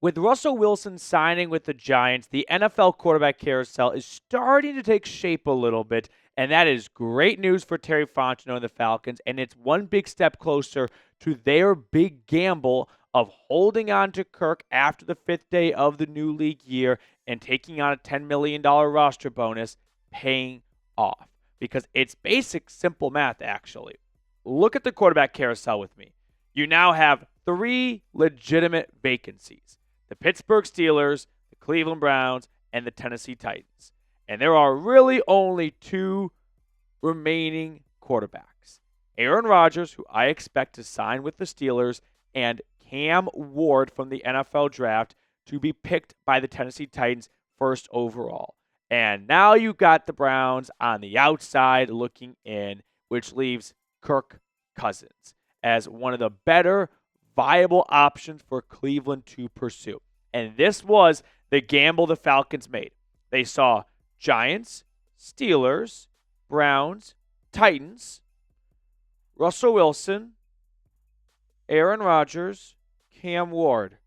With Russell Wilson signing with the Giants, the NFL quarterback carousel is starting to take shape a little bit, and that is great news for Terry Fontenot and the Falcons, and it's one big step closer to their big gamble of holding on to Kirk after the 5th day of the new league year and taking on a $10 million roster bonus, paying off. Because it's basic, simple math, actually. Look at the quarterback carousel with me. You now have 3 legitimate vacancies: the Pittsburgh Steelers, the Cleveland Browns, and the Tennessee Titans. And there are really only 2 remaining quarterbacks: Aaron Rodgers, who I expect to sign with the Steelers, and Cam Ward from the NFL draft to be picked by the Tennessee Titans first overall. And now you've got the Browns on the outside looking in, which leaves Kirk Cousins as one of the better viable options for Cleveland to pursue. And this was the gamble the Falcons made. They saw Giants, Steelers, Browns, Titans, Russell Wilson, Aaron Rodgers, Cam Ward.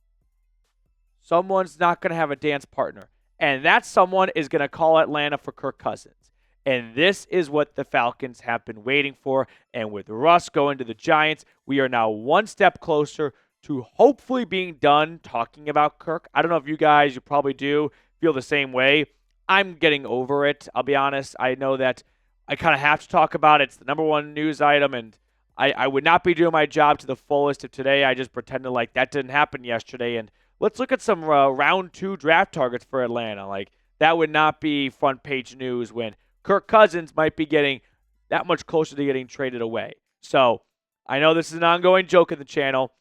Someone's not going to have a dance partner. And that someone is going to call Atlanta for Kirk Cousins. And this is what the Falcons have been waiting for. And with Russ going to the Giants, we are now one step closer to hopefully being done talking about Kirk. I don't know if you guys, you probably do, feel the same way. I'm getting over it. I'll be honest. I know that I kind of have to talk about it. It's the number one news item, and I would not be doing my job to the fullest if today I just pretended like that didn't happen yesterday. And let's look at some round 2 draft targets for Atlanta. Like, that would not be front page news when Kirk Cousins might be getting that much closer to getting traded away. So I know this is an ongoing joke in the channel.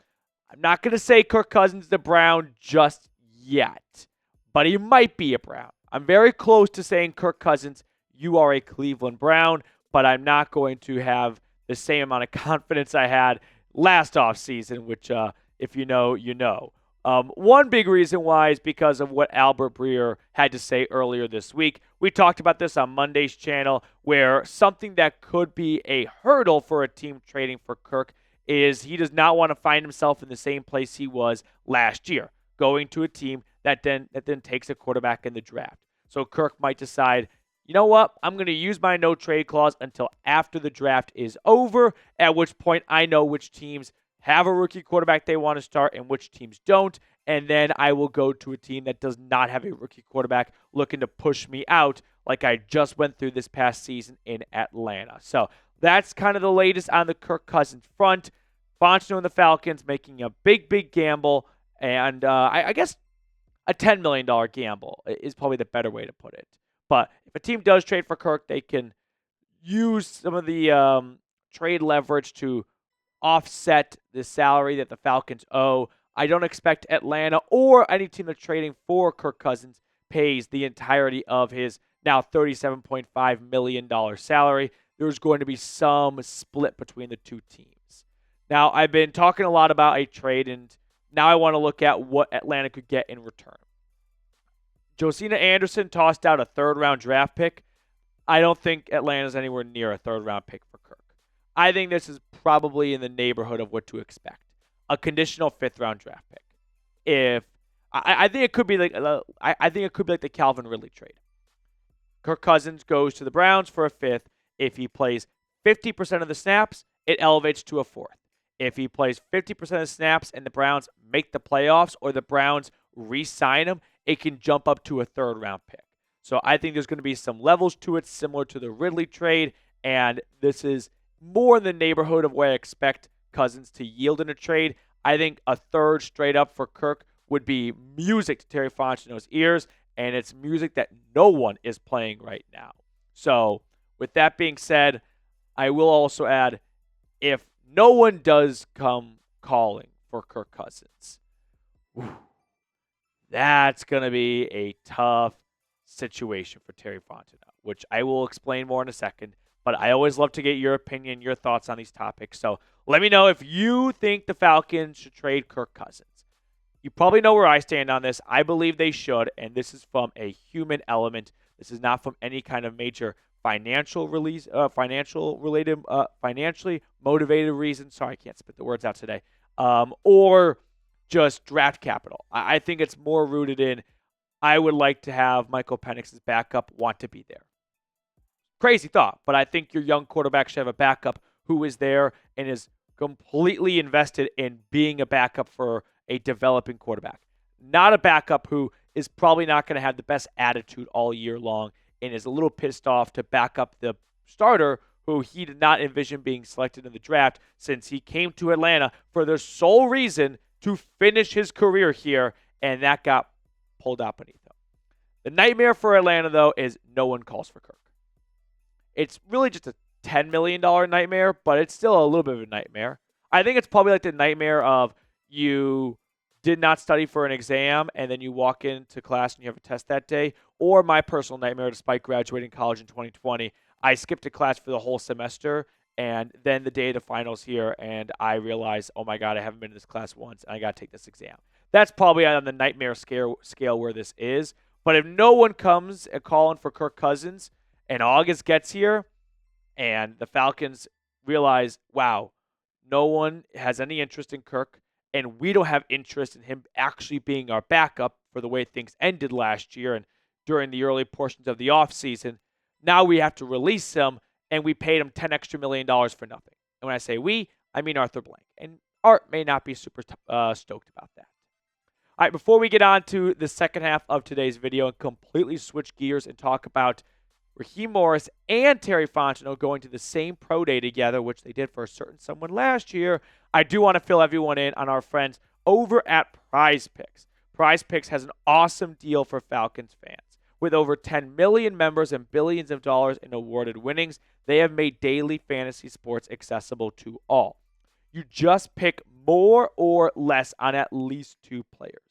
I'm not going to say Kirk Cousins is a Brown just yet, but he might be a Brown. I'm very close to saying, Kirk Cousins, you are a Cleveland Brown, but I'm not going to have the same amount of confidence I had last offseason, which if you know, you know. One big reason why is because of what Albert Breer had to say earlier this week. We talked about this on Monday's channel, where something that could be a hurdle for a team trading for Kirk is he does not want to find himself in the same place he was last year, going to a team that then takes a quarterback in the draft. So Kirk might decide, you know what, I'm going to use my no-trade clause until after the draft is over, at which point I know which teams have a rookie quarterback they want to start and which teams don't, and then I will go to a team that does not have a rookie quarterback looking to push me out like I just went through this past season in Atlanta. So that's kind of the latest on the Kirk Cousins front. Fontenot and the Falcons making a big, big gamble, and I guess a $10 million gamble is probably the better way to put it. But if a team does trade for Kirk, they can use some of the trade leverage to offset the salary that the Falcons owe. I don't expect Atlanta or any team that's trading for Kirk Cousins pays the entirety of his now $37.5 million salary. There's going to be some split between the two teams. Now, I've been talking a lot about a trade, and now I want to look at what Atlanta could get in return. Josina Anderson tossed out a 3rd-round draft pick. I don't think Atlanta's anywhere near a 3rd-round pick for Kirk. I think this is probably in the neighborhood of what to expect. A conditional 5th-round draft pick. I think it could be like the Calvin Ridley trade. Kirk Cousins goes to the Browns for a 5th. If he plays 50% of the snaps, it elevates to a 4th. If he plays 50% of the snaps and the Browns make the playoffs or the Browns re-sign him, it can jump up to a 3rd-round pick. So I think there's going to be some levels to it similar to the Ridley trade, and this is more in the neighborhood of where I expect Cousins to yield in a trade. I think a 3rd straight up for Kirk would be music to Terry Fontenot's ears, and it's music that no one is playing right now. So with that being said, I will also add, if no one does come calling for Kirk Cousins, that's going to be a tough situation for Terry Fontenot, which I will explain more in a second. But I always love to get your opinion, your thoughts on these topics. So let me know if you think the Falcons should trade Kirk Cousins. You probably know where I stand on this. I believe they should, and this is from a human element. This is not from any kind of major financially motivated reason. Sorry, I can't spit the words out today. Or just draft capital. I think it's more rooted in, I would like to have Michael Penix's backup want to be there. Crazy thought, but I think your young quarterback should have a backup who is there and is completely invested in being a backup for a developing quarterback. Not a backup who is probably not going to have the best attitude all year long and is a little pissed off to back up the starter who he did not envision being selected in the draft, since he came to Atlanta for the sole reason to finish his career here, and that got pulled out beneath him. The nightmare for Atlanta, though, is no one calls for Kirk. It's really just a $10 million nightmare, but it's still a little bit of a nightmare. I think it's probably like the nightmare of you did not study for an exam and then you walk into class and you have a test that day, or my personal nightmare despite graduating college in 2020. I skipped a class for the whole semester, and then the day of the finals here, and I realized, oh my God, I haven't been to this class once, and I got to take this exam. That's probably on the nightmare scale where this is. But if no one comes and calling for Kirk Cousins, and August gets here, and the Falcons realize, wow, no one has any interest in Kirk, and we don't have interest in him actually being our backup for the way things ended last year and during the early portions of the offseason, now we have to release him, and we paid him $10 million for nothing. And when I say we, I mean Arthur Blank. And Art may not be super stoked about that. All right, before we get on to the second half of today's video and completely switch gears and talk about Raheem Morris and Terry Fontenot going to the same pro day together, which they did for a certain someone last year, I do want to fill everyone in on our friends over at PrizePicks. PrizePicks has an awesome deal for Falcons fans. With over 10 million members and billions of dollars in awarded winnings, they have made daily fantasy sports accessible to all. You just pick more or less on at least 2 players.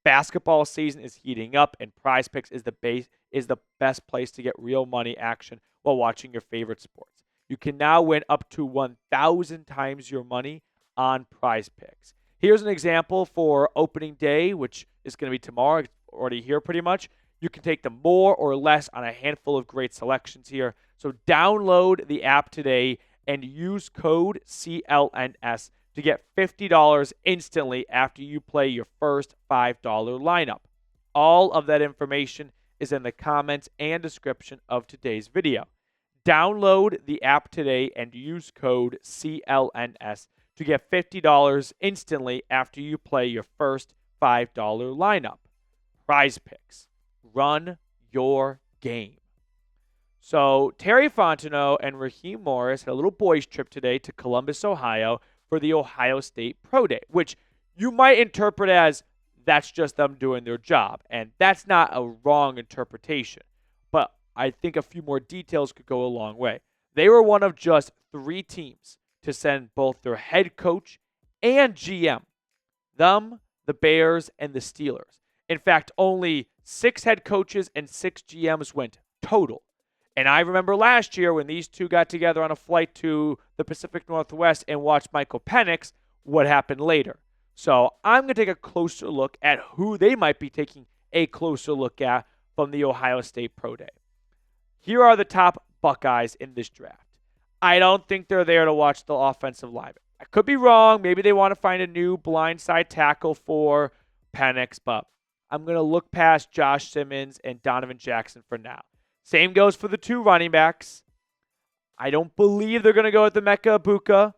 Basketball season is heating up, and PrizePicks is the best place to get real money action while watching your favorite sports. You can now win up to 1,000 times your money on PrizePicks. Here's an example for opening day, which is going to be tomorrow. It's already here pretty much. You can take the more or less on a handful of great selections here. So download the app today and use code CLNS to get $50 instantly after you play your first $5 lineup. All of that information is in the comments and description of today's video. Download the app today and use code CLNS to get $50 instantly after you play your first $5 lineup. PrizePicks. Run your game. So Terry Fontenot and Raheem Morris had a little boys trip today to Columbus, Ohio for the Ohio State Pro Day, which you might interpret as that's just them doing their job. And that's not a wrong interpretation. But I think a few more details could go a long way. They were one of just 3 teams to send both their head coach and GM, them, the Bears, and the Steelers. In fact, only 6 head coaches and 6 GMs went total. And I remember last year when these two got together on a flight to the Pacific Northwest and watched Michael Penix, what happened later. So I'm going to take a closer look at who they might be taking a closer look at from the Ohio State Pro Day. Here are the top Buckeyes in this draft. I don't think they're there to watch the offensive line. I could be wrong. Maybe they want to find a new blindside tackle for Penix, but I'm going to look past Josh Simmons and Donovan Jackson for now. Same goes for the 2 running backs. I don't believe they're going to go with Emeka Egbuka.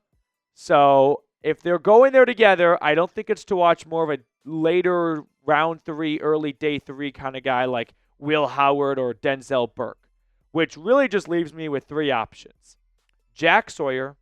So if they're going there together, I don't think it's to watch more of a later round 3, early day 3 kind of guy like Will Howard or Denzel Burke, which really just leaves me with 3 options. Jack Sawyer,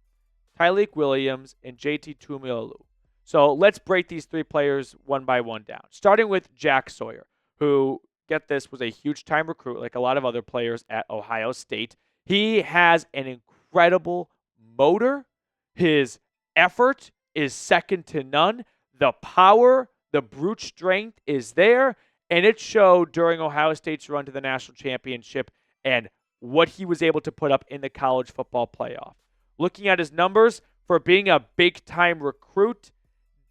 Tyleik Williams, and JT Tuimoloau. So let's break these 3 players one by one down. Starting with Jack Sawyer, who, get this, was a huge-time recruit like a lot of other players at Ohio State. He has an incredible motor. His effort is second to none. The power, the brute strength is there, and it showed during Ohio State's run to the national championship and what he was able to put up in the college football playoff. Looking at his numbers, for being a big-time recruit,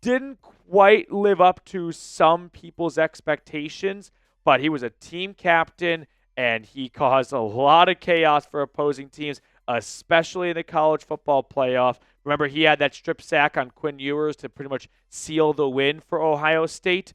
didn't quite live up to some people's expectations, but he was a team captain, and he caused a lot of chaos for opposing teams, especially in the college football playoff, Remember, he had that strip sack on Quinn Ewers to pretty much seal the win for Ohio State.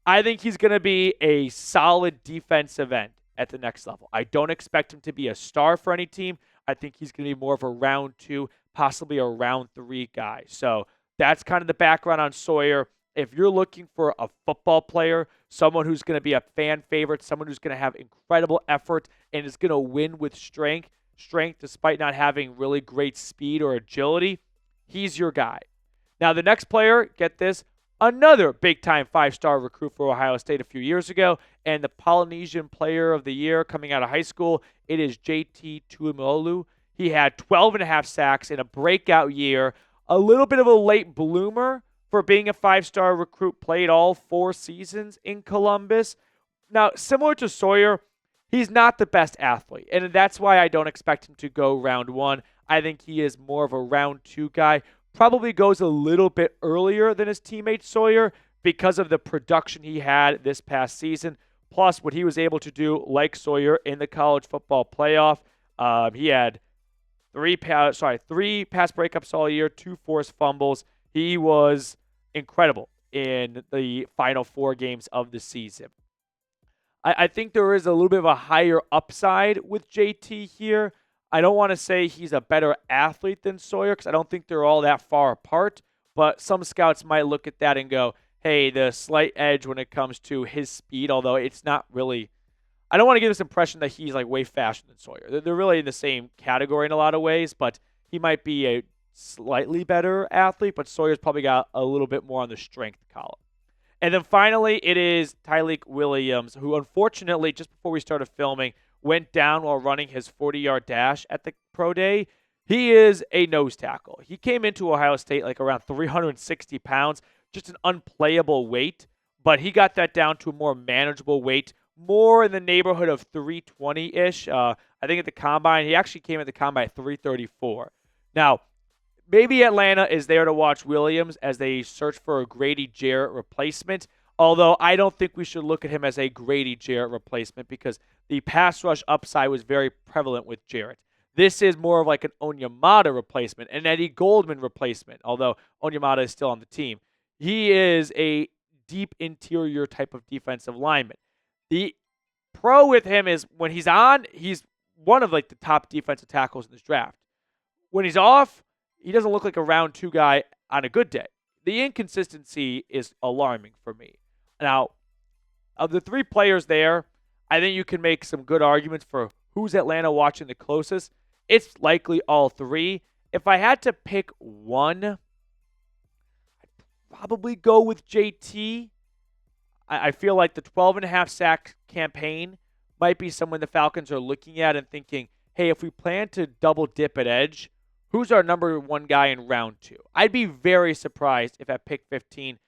I think he's going to be a solid defensive end at the next level. I don't expect him to be a star for any team. I think he's going to be more of a round 2, possibly a round 3 guy. So that's kind of the background on Sawyer. If you're looking for a football player, someone who's going to be a fan favorite, someone who's going to have incredible effort and is going to win with strength despite not having really great speed or agility, he's your guy. Now, the next player, get this, another big-time 5-star recruit for Ohio State a few years ago, and the Polynesian Player of the Year coming out of high school, it is JT Tuimoloau. He had 12.5 sacks in a breakout year, a little bit of a late bloomer for being a 5-star recruit, played all 4 seasons in Columbus. Now, similar to Sawyer, he's not the best athlete, and that's why I don't expect him to go round 1. I think he is more of a round 2 guy. Probably goes a little bit earlier than his teammate Sawyer because of the production he had this past season, plus what he was able to do like Sawyer in the college football playoff. He had 3 pass breakups all year, 2 forced fumbles. He was incredible in the final 4 games of the season. I think there is a little bit of a higher upside with JT here. I don't want to say he's a better athlete than Sawyer because I don't think they're all that far apart, but some scouts might look at that and go, hey, the slight edge when it comes to his speed, although it's not really – I don't want to give this impression that he's like way faster than Sawyer. They're really in the same category in a lot of ways, but he might be a slightly better athlete, but Sawyer's probably got a little bit more on the strength column. And then finally, it is Tyleik Williams, who unfortunately, just before we started filming, went down while running his 40-yard dash at the pro day. He is a nose tackle. He came into Ohio State like around 360 pounds, just an unplayable weight, but he got that down to a more manageable weight, more in the neighborhood of 320-ish. I think at the combine, he actually came at the combine at 334. Now, maybe Atlanta is there to watch Williams as they search for a Grady Jarrett replacement, although I don't think we should look at him as a Grady Jarrett replacement because the pass rush upside was very prevalent with Jarrett. This is more of like an Onyemata replacement, an Eddie Goldman replacement, although Onyemata is still on the team. He is a deep interior type of defensive lineman. The pro with him is when he's on, he's one of like the top defensive tackles in this draft. When he's off, he doesn't look like a round 2 guy on a good day. The inconsistency is alarming for me. Now, of the 3 players there, I think you can make some good arguments for who's Atlanta watching the closest. It's likely all 3. If I had to pick one, I'd probably go with JT. I feel like the 12.5 sack campaign might be someone the Falcons are looking at and thinking, hey, if we plan to double dip at edge, who's our number 1 guy in round 2? I'd be very surprised if at pick 15,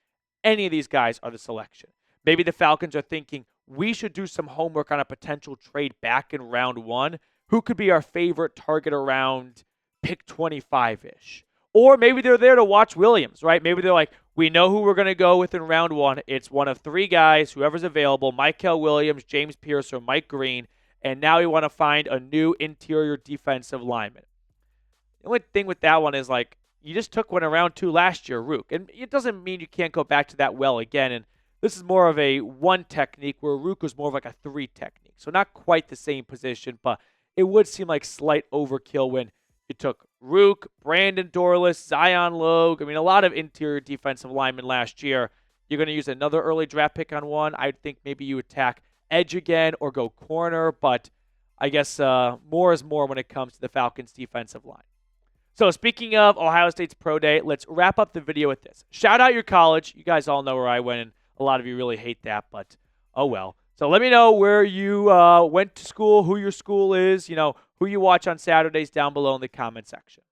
any of these guys are the selection. Maybe the Falcons are thinking we should do some homework on a potential trade back in round 1. Who could be our favorite target around pick 25-ish? Or maybe they're there to watch Williams, right? Maybe they're like, we know who we're going to go with in round 1. It's one of 3 guys, whoever's available, Michael Williams, James Pierce, or Mike Green. And now we want to find a new interior defensive lineman. The only thing with that one is like, you just took one in round 2 last year, Rook. And it doesn't mean you can't go back to that well again. And this is more of a 1 technique where Rook was more of like a 3 technique. So not quite the same position, but it would seem like slight overkill when you took Rook, Brandon Dorlus, Zion Logue. I mean, a lot of interior defensive linemen last year. You're going to use another early draft pick on one. I think maybe you attack edge again or go corner, but I guess more is more when it comes to the Falcons' defensive line. So speaking of Ohio State's pro day, let's wrap up the video with this. Shout out your college. You guys all know where I went, and a lot of you really hate that, but oh well. So let me know where you went to school, who your school is, who you watch on Saturdays down below in the comment section.